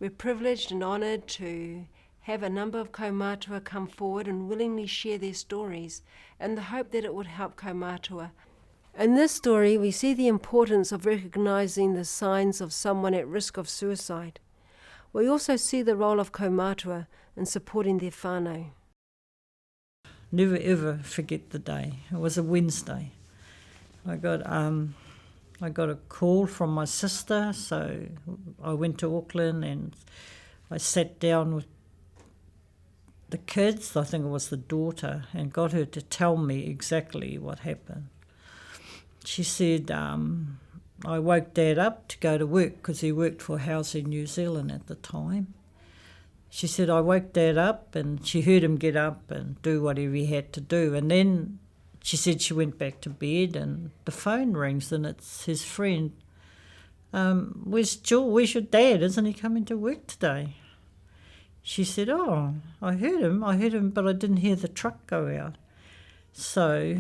We're privileged and honoured to have a number of kaumātua come forward and willingly share their stories in the hope that it would help kaumātua. In this story, we see the importance of recognising the signs of someone at risk of suicide. We also see the role of kaumātua in supporting their whānau. Never ever forget the day. It was a Wednesday. I got a call from my sister, so I went to Auckland and I sat down with the kids, I think it was the daughter, and got her to tell me exactly what happened. She said, I woke Dad up to go to work because he worked for Housing New Zealand at the time. She said, I woke Dad up and she heard him get up and do whatever he had to do. And then she said she went back to bed and the phone rings and it's his friend. Where's your dad? Isn't he coming to work today? She said, oh, I heard him, but I didn't hear the truck go out. So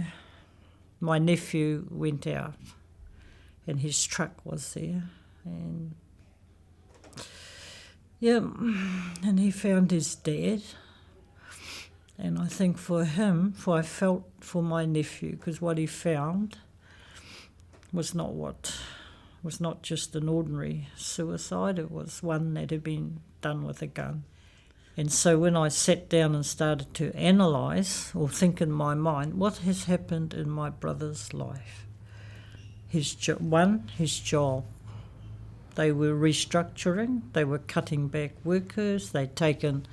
my nephew went out and his truck was there. And yeah, and he found his dad. And I think for him, I felt for my nephew, because what he found was not just an ordinary suicide, it was one that had been done with a gun. And so when I sat down and started to analyse or think in my mind, what has happened in my brother's life? His job. They were restructuring, they were cutting back workers, they'd taken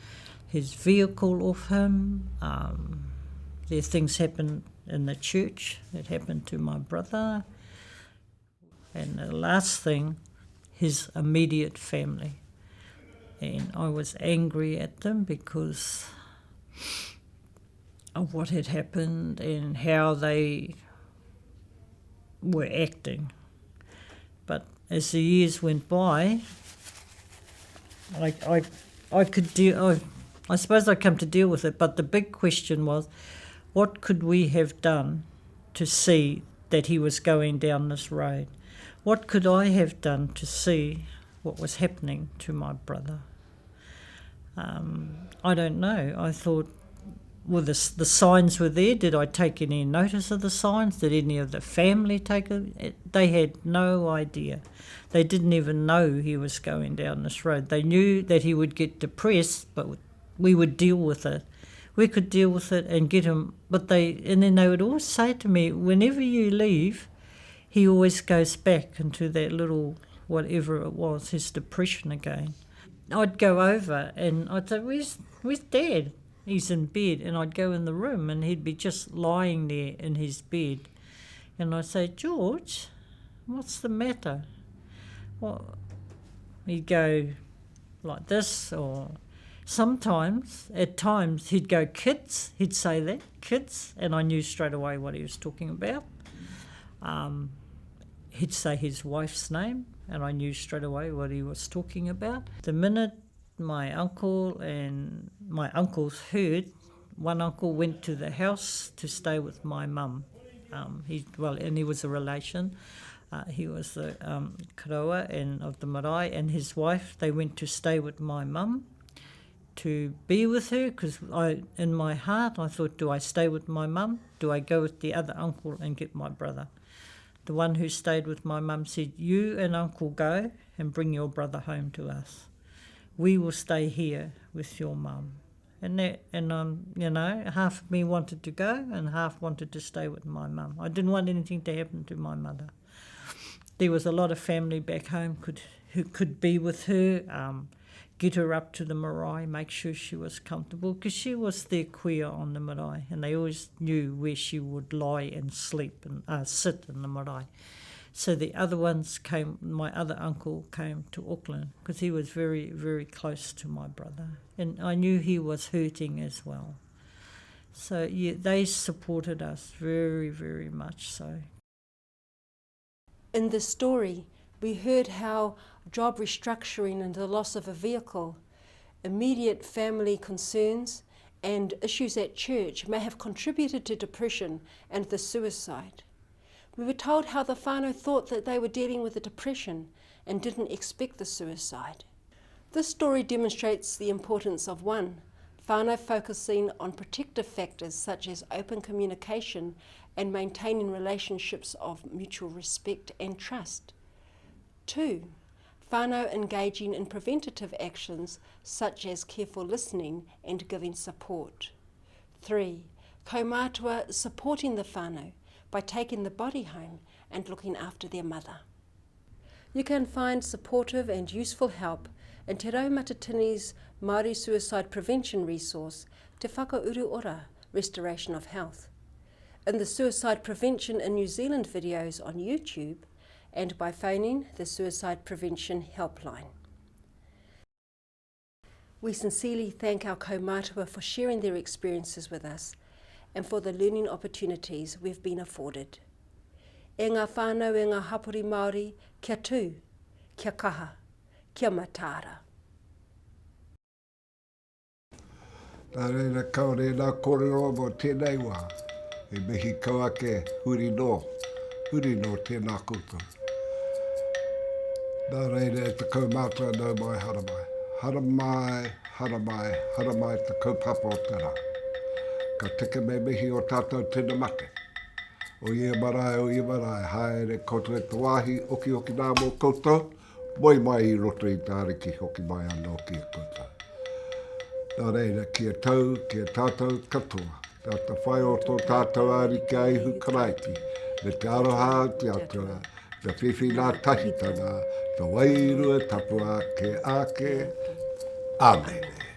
his vehicle off him. There things happened in the church that happened to my brother. And the last thing, his immediate family. And I was angry at them because of what had happened and how they were acting. But as the years went by, I could deal. I suppose I come to deal with it. But the big question was, what could we have done to see that he was going down this road? What could I have done to see what was happening to my brother? I don't know. I thought, well, the signs were there. Did I take any notice of the signs? Did any of the family take it? They had no idea. They didn't even know he was going down this road. They knew that he would get depressed, but we would deal with it. We could deal with it and get him. And then they would always say to me, whenever you leave, he always goes back into that little whatever it was, his depression again. I'd go over and I'd say, where's Dad? He's in bed. And I'd go in the room and he'd be just lying there in his bed. And I'd say, George, what's the matter? Well, he'd go like this, or at times he'd go, kids. He'd say that, kids. And I knew straight away what he was talking about. He'd say his wife's name, and I knew straight away what he was talking about. The minute my uncle and my uncles heard, one uncle went to the house to stay with my mum. He was a relation. He was the karaua and of the marae, and his wife, they went to stay with my mum to be with her, because in my heart I thought, do I stay with my mum? Do I go with the other uncle and get my brother? The one who stayed with my mum said, you and uncle go and bring your brother home to us. We will stay here with your mum. And half of me wanted to go and half wanted to stay with my mum. I didn't want anything to happen to my mother. There was a lot of family back home who could be with her, get her up to the marae, make sure she was comfortable, because she was their kuia on the marae, and they always knew where she would lie and sleep and sit in the marae. So the other ones came, my other uncle came to Auckland, because he was very, very close to my brother, and I knew he was hurting as well. So yeah, they supported us very, very much so. In the story, we heard how job restructuring and the loss of a vehicle, immediate family concerns and issues at church may have contributed to depression and the suicide. We were told how the whānau thought that they were dealing with the depression and didn't expect the suicide. This story demonstrates the importance of one, whānau focusing on protective factors such as open communication and maintaining relationships of mutual respect and trust. 2, whānau engaging in preventative actions such as careful listening and giving support. 3, kaumātua supporting the whānau by taking the body home and looking after their mother. You can find supportive and useful help in Te Raumatatini's Māori Suicide Prevention Resource, Te Whakauru Ora, Restoration of Health, in the Suicide Prevention in New Zealand videos on YouTube, and by phoning the Suicide Prevention Helpline. We sincerely thank our kaumātua for sharing their experiences with us and for the learning opportunities we've been afforded. E ngā whānau e ngā hapori Māori, kia tū, kia kaha, kia matara. Tā reira kaore nā kōrero mo tēnei wā, e mihi kauake huri no tēnā koutou. Nā reira e te kaumātua nau mai haramai, haramai te kaupapa o te rā. Ka teke me mihi o tātou tēnā mate. O ia marae, haere koutou e te wāhi, oki nā mō koutou, mai I roto I tāriki hoki mai anō ki a koutou. Nā reira, kia tau, kia tātou katoa, tātou whai o tō tātou āriki ai hukaraiti, me te aroha te atua, te whiwhi nā tahitanga, te wairua tapua ke ake, Amen.